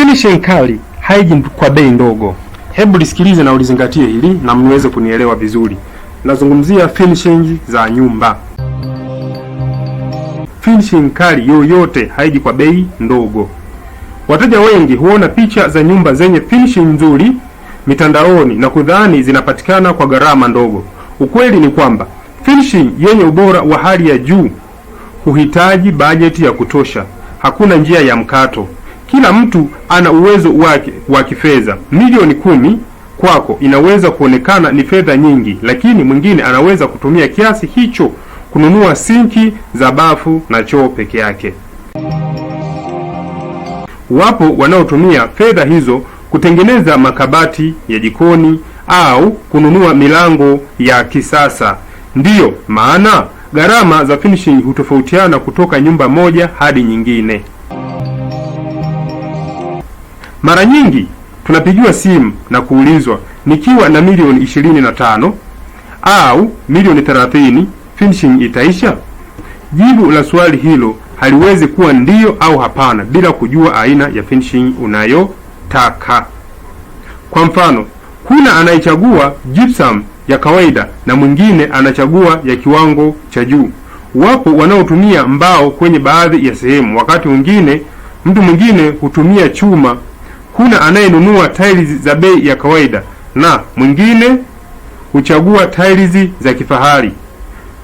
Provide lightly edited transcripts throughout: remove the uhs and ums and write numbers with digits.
Finishing kali haiji kwa bei ndogo. Hebu lisikilize na ulizingatie hili na mniweze kunielewa vizuri. Nazungumzia finishing za nyumba. Finishing kali yoyote haiji kwa bei ndogo. Wateja wengi huona picha za nyumba zenye finishing nzuri mitandaoni na kudhani zinapatikana kwa gharama ndogo. Ukweli ni kwamba finishing yenye ubora wa hali ya juu huhitaji bajeti ya kutosha. Hakuna njia ya mkato. Kila mtu ana uwezo wake wa kifedha. Milioni 10 kwako inaweza kuonekana ni fedha nyingi, lakini mwingine anaweza kutumia kiasi hicho kununua sinki za bafu na choo peke yake. Wapo wanaotumia fedha hizo kutengeneza makabati ya jikoni au kununua milango ya kisasa. Ndiyo maana gharama za finishing hutofautiana kutoka nyumba moja hadi nyingine. Mara nyingi tunapigiwa simu na kuulizwa, nikiwa na milioni 25 au milioni 30 finishing itaisha? Jibu la swali hilo haliwezi kuwa ndiyo au hapana bila kujua aina ya finishing unayotaka. Kwa mfano, kuna anayechagua gypsum ya kawaida na mwingine anachagua ya kiwango cha juu. Wapo wanaotumia mbao kwenye baadhi ya sehemu, wakati mtu mwingine hutumia chuma. Kuna anayenunua tiles za bei ya kawaida na mwingine huchagua tiles za kifahari.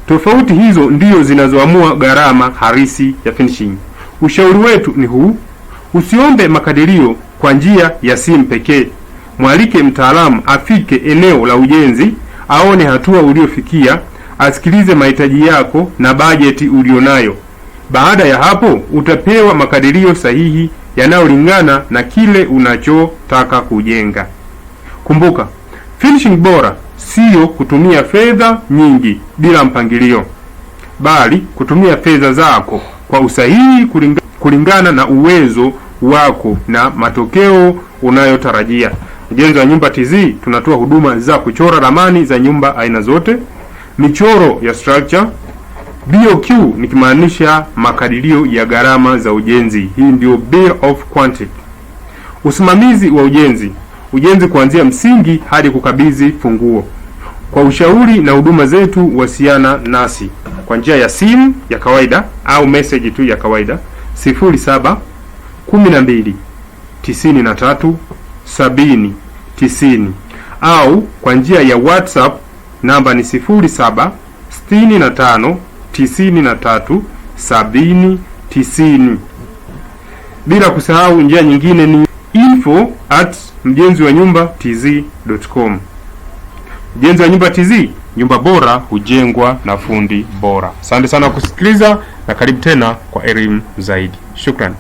Tofauti hizo ndiyo zinazoamua gharama halisi ya finishing. Ushauri wetu ni huu: usiombe makadirio kwa njia ya simu pekee. Mwalike mtaalamu afike eneo la ujenzi, aone hatua uliofikia, asikilize mahitaji yako na bajeti ulionayo. Baada ya hapo utapewa makadirio sahihi yanayolingana na kile unachotaka kujenga. Kumbuka, finishing bora sio kutumia fedha nyingi bila mpangilio, bali kutumia fedha zako kwa usahihi kulingana na uwezo wako na matokeo unayotarajia. Ujenzi wa Nyumba TZ tunatoa huduma za kuchora ramani za nyumba aina zote, michoro ya structure, BOQ nikimaanisha makadirio ya gharama za ujenzi. Hii ndio bill of quantity. Usimamizi wa ujenzi kuanzia msingi hadi kukabidhi funguo. Kwa ushauri na huduma zetu wasiana nasi kwa njia ya simu ya kawaida au message tu ya kawaida 07 12 93 70 90 au kwa njia ya WhatsApp namba ni 07 65 93 70 90. Bila kusahau njia nyingine ni info@mjenziwanyumbatz.com. Mjenzi wa Nyumba TZ, nyumba bora hujengwa na fundi bora. Asante sana kusikiliza na karibu tena kwa elimu zaidi. Shukrani.